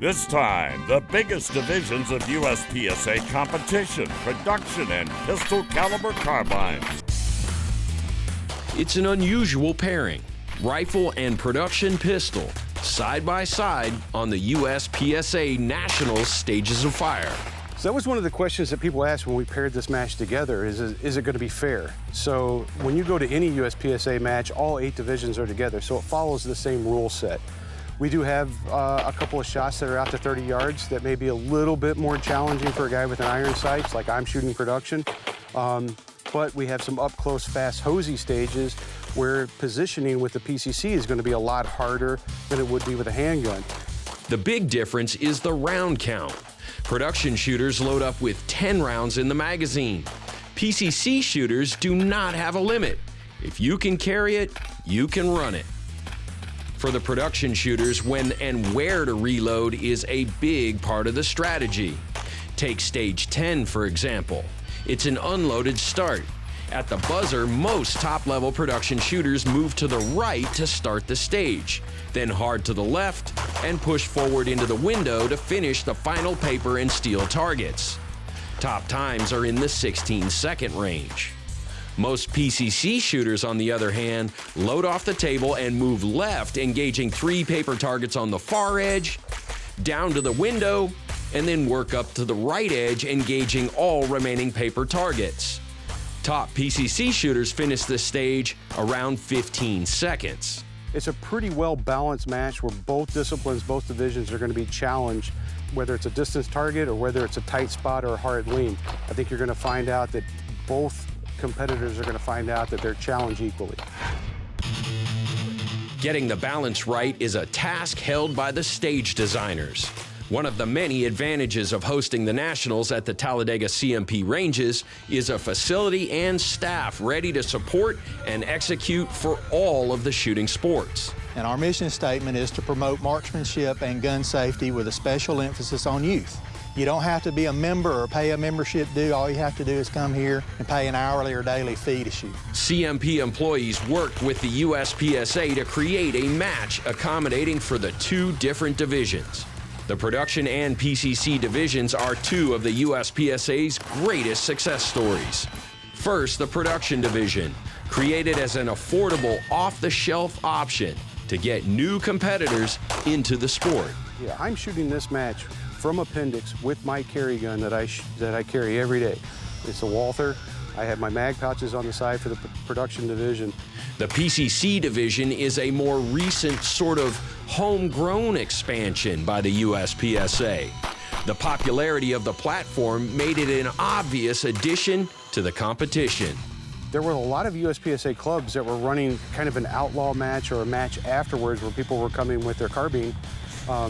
This time, the biggest divisions of USPSA competition, production, and pistol caliber carbines. It's an unusual pairing, rifle and production pistol, side by side on the USPSA Nationals stages of fire. So that was one of the questions that people asked when we paired this match together, is it going to be fair? So when you go to any USPSA match, all 8 divisions are together, so it follows the same rule set. We do have a couple of shots that are out to 30 yards that may be a little bit more challenging for a guy with an iron sights, like I'm shooting production. But we have some up-close, fast, hosey stages where positioning with the PCC is going to be a lot harder than it would be with a handgun. The big difference is the round count. Production shooters load up with 10 rounds in the magazine. PCC shooters do not have a limit. If you can carry it, you can run it. For the production shooters, when and where to reload is a big part of the strategy. Take stage 10, for example. It's an unloaded start. At the buzzer, most top-level production shooters move to the right to start the stage, then hard to the left, and push forward into the window to finish the final paper and steel targets. Top times are in the 16-second range. Most PCC shooters, on the other hand, load off the table and move left, engaging 3 paper targets on the far edge, down to the window, and then work up to the right edge, engaging all remaining paper targets. Top PCC shooters finish this stage around 15 seconds. It's a pretty well-balanced match where both disciplines, both divisions are going to be challenged, whether it's a distance target or whether it's a tight spot or a hard lean. I think you're going to find out that both competitors are going to find out that they're challenged equally. Getting the balance right is a task held by the stage designers. One of the many advantages of hosting the Nationals at the Talladega CMP ranges is a facility and staff ready to support and execute for all of the shooting sports. And our mission statement is to promote marksmanship and gun safety with a special emphasis on youth. You don't have to be a member or pay a membership due. All you have to do is come here and pay an hourly or daily fee to shoot. CMP employees worked with the USPSA to create a match accommodating for the 2 different divisions. The production and PCC divisions are 2 of the USPSA's greatest success stories. First, the production division, created as an affordable, off-the-shelf option to get new competitors into the sport. Yeah, I'm shooting this match from appendix with my carry gun that I carry every day. It's a Walther. I have my mag pouches on the side for the production division. The PCC division is a more recent sort of homegrown expansion by the USPSA. The popularity of the platform made it an obvious addition to the competition. There were a lot of USPSA clubs that were running kind of an outlaw match or a match afterwards where people were coming with their carbine,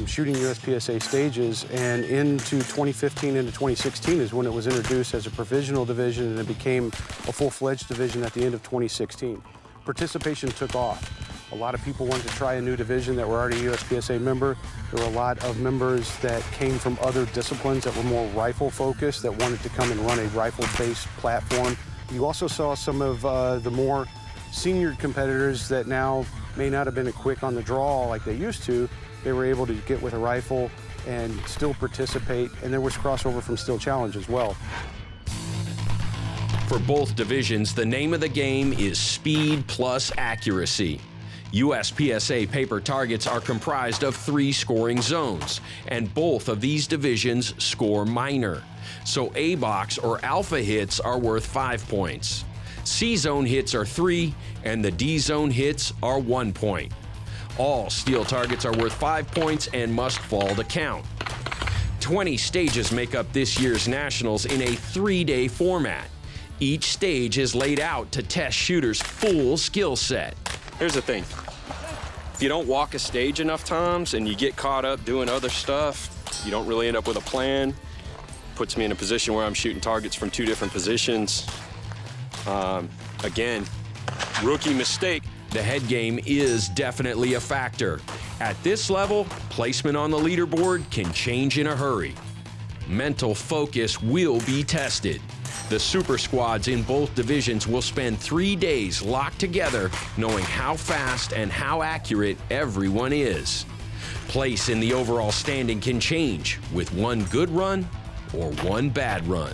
shooting USPSA stages, and into 2015 into 2016 is when it was introduced as a provisional division, and it became a full-fledged division at the end of 2016. Participation took off. A lot of people wanted to try a new division that were already USPSA member. There were a lot of members that came from other disciplines that were more rifle-focused that wanted to come and run a rifle-based platform. You also saw some of the more senior competitors that now may not have been quick on the draw like they used to. They were able to get with a rifle and still participate, and there was crossover from Steel Challenge as well. For both divisions, the name of the game is speed plus accuracy. USPSA paper targets are comprised of 3 scoring zones, and both of these divisions score minor. So A-box or alpha hits are worth 5 points. C-zone hits are 3, and the D-zone hits are 1 point. All steel targets are worth 5 points and must fall to count. 20 stages make up this year's Nationals in a 3-day format. Each stage is laid out to test shooters' full skill set. Here's the thing. If you don't walk a stage enough times and you get caught up doing other stuff, you don't really end up with a plan. Puts me in a position where I'm shooting targets from 2 different positions. Again, rookie mistake. The head game is definitely a factor. At this level, placement on the leaderboard can change in a hurry. Mental focus will be tested. The super squads in both divisions will spend 3 days locked together, knowing how fast and how accurate everyone is. Place in the overall standing can change with one good run or one bad run.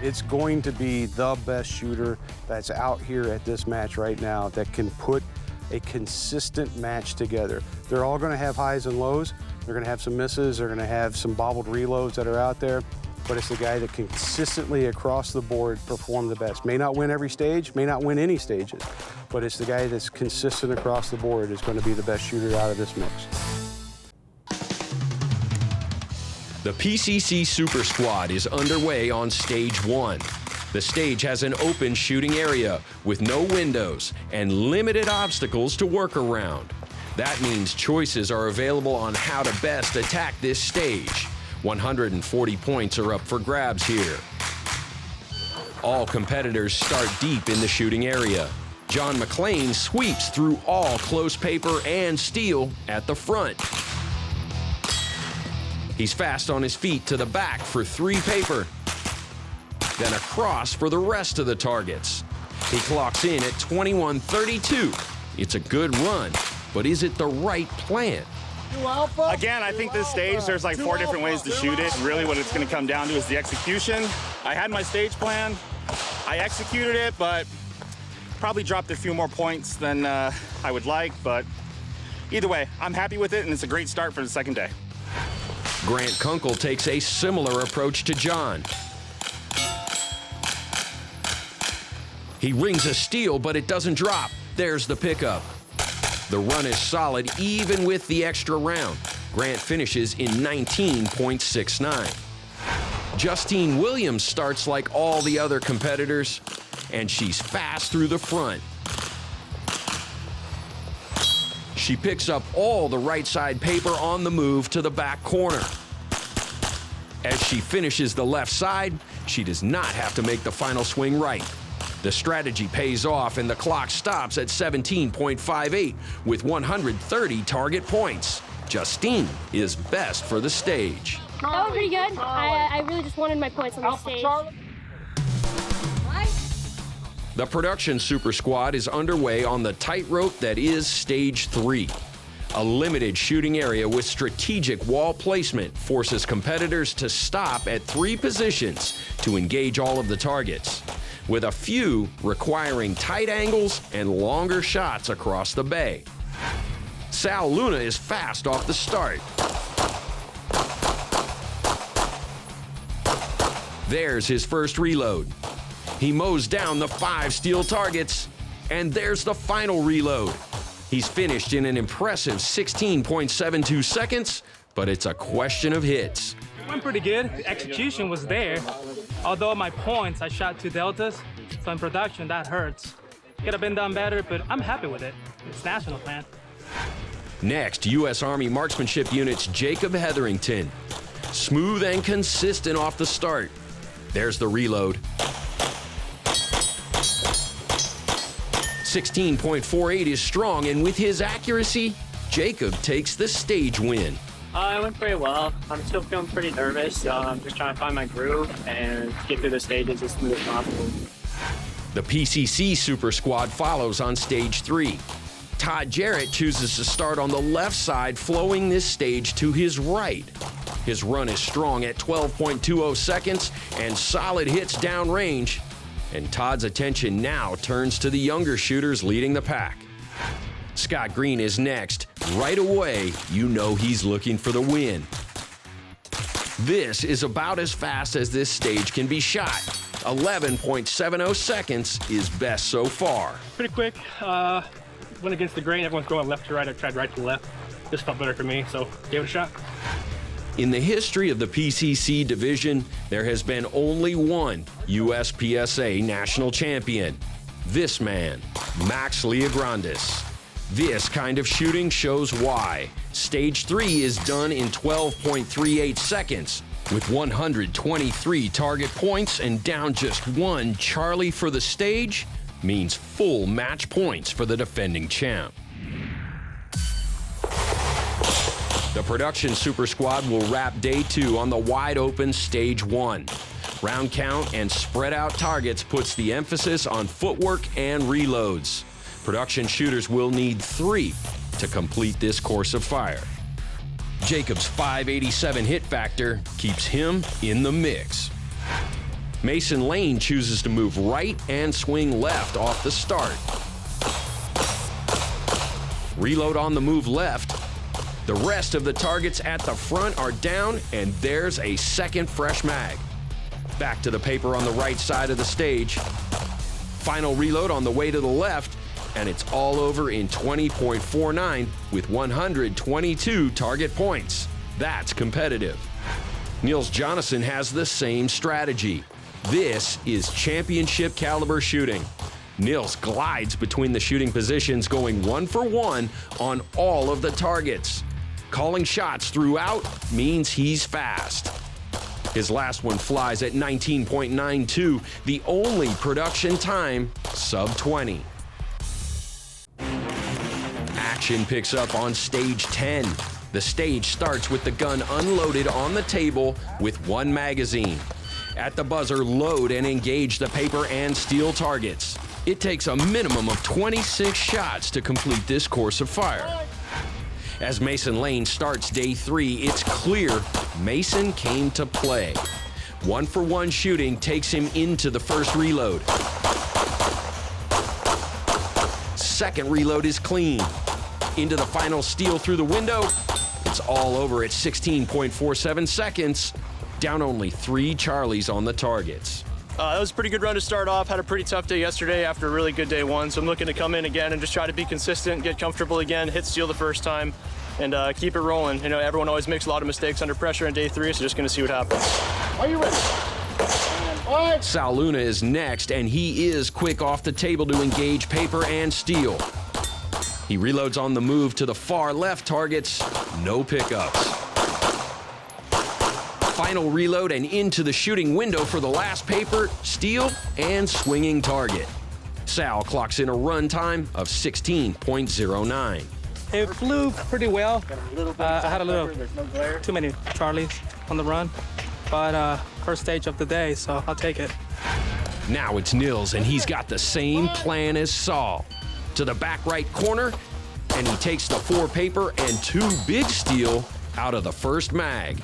It's going to be the best shooter that's out here at this match right now that can put a consistent match together. They're all going to have highs and lows. They're going to have some misses. They're going to have some bobbled reloads that are out there. But it's the guy that consistently across the board perform the best. May not win every stage, may not win any stages, but it's the guy that's consistent across the board is going to be the best shooter out of this mix. The PCC Super Squad is underway on Stage 1. The stage has an open shooting area with no windows and limited obstacles to work around. That means choices are available on how to best attack this stage. 140 points are up for grabs here. All competitors start deep in the shooting area. John McClain sweeps through all close paper and steel at the front. He's fast on his feet to the back for 3 paper. Then across for the rest of the targets. He clocks in at 21:32. It's a good run, but is it the right plan? Again, I think this stage, there's like 4 different ways to shoot it. Really what it's going to come down to is the execution. I had my stage plan. I executed it, but probably dropped a few more points than I would like. But either way, I'm happy with it, and it's a great start for the second day. Grant Kunkel takes a similar approach to John. He rings a steal, but it doesn't drop. There's the pickup. The run is solid even with the extra round. Grant finishes in 19.69. Justine Williams starts like all the other competitors, and she's fast through the front. She picks up all the right side paper on the move to the back corner. As she finishes the left side, she does not have to make the final swing right. The strategy pays off, and the clock stops at 17.58 with 130 target points. Justine is best for the stage. That was pretty good. I really just wanted my points on the stage. The production Super Squad is underway on the tightrope that is Stage 3. A limited shooting area with strategic wall placement forces competitors to stop at 3 positions to engage all of the targets, with a few requiring tight angles and longer shots across the bay. Sal Luna is fast off the start. There's his first reload. He mows down the 5 steel targets, and there's the final reload. He's finished in an impressive 16.72 seconds, but it's a question of hits. It went pretty good. The execution was there. Although my points, I shot 2 deltas, so in production, that hurts. Could have been done better, but I'm happy with it. It's national plan. Next, U.S. Army Marksmanship Unit's Jacob Hetherington. Smooth and consistent off the start. There's the reload. 16.48 is strong, and with his accuracy, Jacob takes the stage win. It went pretty well. I'm still feeling pretty nervous. I'm just trying to find my groove and get through the stages as smooth as possible. The PCC Super Squad follows on Stage 3. Todd Jarrett chooses to start on the left side, flowing this stage to his right. His run is strong at 12.20 seconds and solid hits downrange. And Todd's attention now turns to the younger shooters leading the pack. Scott Green is next. Right away, you know he's looking for the win. This is about as fast as this stage can be shot. 11.70 seconds is best so far. Pretty quick. Went against the grain. Everyone's going left to right. I tried right to left. This felt better for me, so gave it a shot. In the history of the PCC division, there has been only one USPSA national champion. This man, Max Leograndis. This kind of shooting shows why. Stage 3 is done in 12.38 seconds, with 123 target points and down just 1 Charlie for the stage means full match points for the defending champ. The production Super Squad will wrap day 2 on the wide open Stage 1. Round count and spread out targets puts the emphasis on footwork and reloads. Production shooters will need 3 to complete this course of fire. Jacob's 587 hit factor keeps him in the mix. Mason Lane chooses to move right and swing left off the start. Reload on the move left. The rest of the targets at the front are down, and there's a second fresh mag. Back to the paper on the right side of the stage. Final reload on the way to the left, and it's all over in 20.49 with 122 target points. That's competitive. Niels Jonasson has the same strategy. This is championship caliber shooting. Niels glides between the shooting positions, going 1 for 1 on all of the targets. Calling shots throughout means he's fast. His last one flies at 19.92, the only production time sub 20. Action picks up on stage 10. The stage starts with the gun unloaded on the table with 1 magazine. At the buzzer, load and engage the paper and steel targets. It takes a minimum of 26 shots to complete this course of fire. As Mason Lane starts day 3, it's clear Mason came to play. 1 for 1 shooting takes him into the first reload. Second reload is clean. Into the final steal through the window. It's all over at 16.47 seconds. Down only 3 Charlies on the targets. That was a pretty good run to start off. Had a pretty tough day yesterday after a really good day 1. So I'm looking to come in again and just try to be consistent, get comfortable again, hit steel the first time, and keep it rolling. You know, everyone always makes a lot of mistakes under pressure in day 3, so just going to see what happens. Are you ready? Sal Luna is next, and he is quick off the table to engage paper and steel. He reloads on the move to the far left targets. No pickups. Final reload and into the shooting window for the last paper, steel, and swinging target. Sal clocks in a run time of 16.09. It flew pretty well. I had a little too many Charlies on the run, but first stage of the day, so I'll take it. Now it's Niels, and he's got the same plan as Saul. To the back right corner, and he takes the 4 paper and 2 big steel out of the first mag.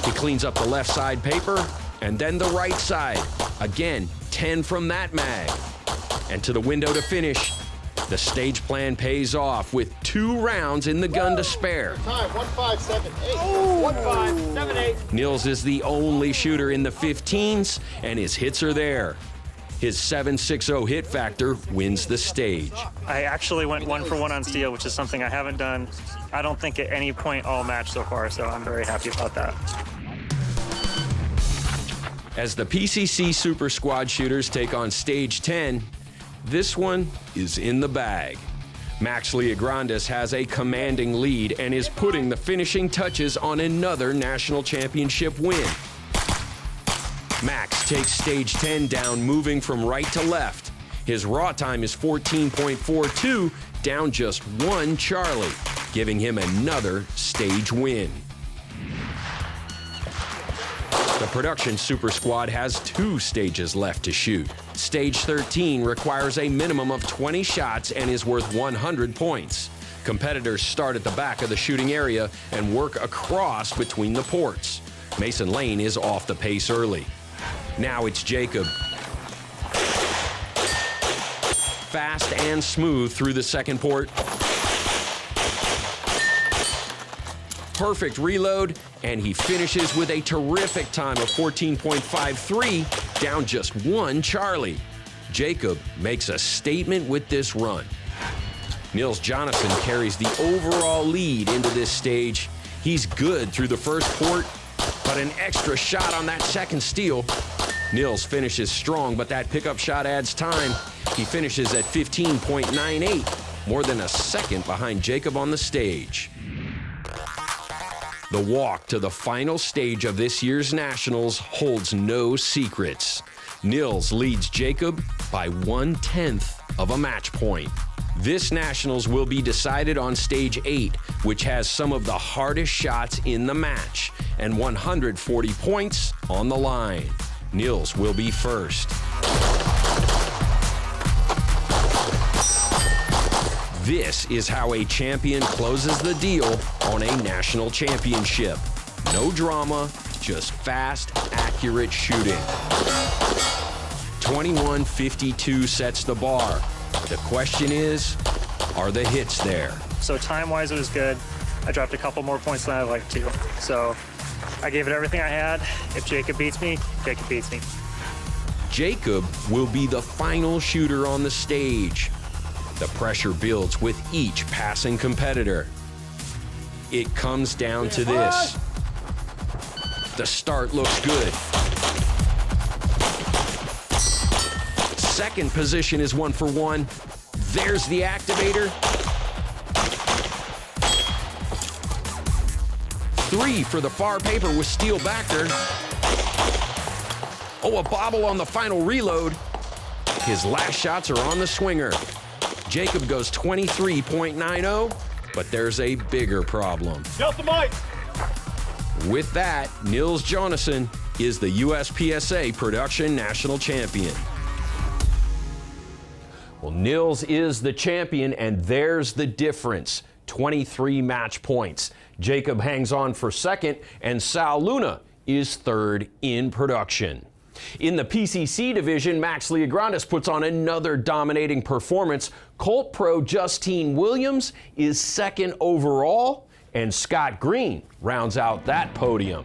He cleans up the left side paper, and then the right side. Again, 10 from that mag. And to the window to finish. The stage plan pays off with 2 rounds in the gun to spare. Time, 1578. 1578. Niels is the only shooter in the 15s, and his hits are there. His 7.60 hit factor wins the stage. I actually went 1 for 1 on steel, which is something I haven't done, I don't think, at any point all match so far, so I'm very happy about that. As the PCC Super Squad shooters take on stage 10, this one is in the bag. Max Leograndis has a commanding lead and is putting the finishing touches on another national championship win. Max takes stage 10 down, moving from right to left. His raw time is 14.42, down just 1 Charlie, giving him another stage win. The production Super Squad has 2 stages left to shoot. Stage 13 requires a minimum of 20 shots and is worth 100 points. Competitors start at the back of the shooting area and work across between the ports. Mason Lane is off the pace early. Now it's Jacob. Fast and smooth through the second port. Perfect reload, and he finishes with a terrific time of 14.53, down just 1 Charlie. Jacob makes a statement with this run. Niels Jonasson carries the overall lead into this stage. He's good through the first port, but an extra shot on that second steal. Niels finishes strong, but that pickup shot adds time. He finishes at 15.98, more than a second behind Jacob on the stage. The walk to the final stage of this year's Nationals holds no secrets. Niels leads Jacob by 1/10 of a match point. This Nationals will be decided on stage 8, which has some of the hardest shots in the match, and 140 points on the line. Niels will be first. This is how a champion closes the deal on a national championship. No drama, just fast, accurate shooting. 21:52 sets the bar. The question is, are the hits there? So time-wise, it was good. I dropped a couple more points than I'd like to. So I gave it everything I had. If Jacob beats me, Jacob beats me. Jacob will be the final shooter on the stage. The pressure builds with each passing competitor. It comes down to this. The start looks good. Second position is 1 for 1. There's the activator. 3 for the far paper with steel backer. Oh, a bobble on the final reload. His last shots are on the swinger. Jacob goes 23.90, but there's a bigger problem. Get the mic. With that, Nils Jonassen is the USPSA Production National Champion. Well, Nils is the champion, and there's the difference. 23 match points. Jacob hangs on for second, and Sal Luna is third in production. In the PCC division, Max Leograndis puts on another dominating performance. Colt Pro Justine Williams is second overall, and Scott Green rounds out that podium.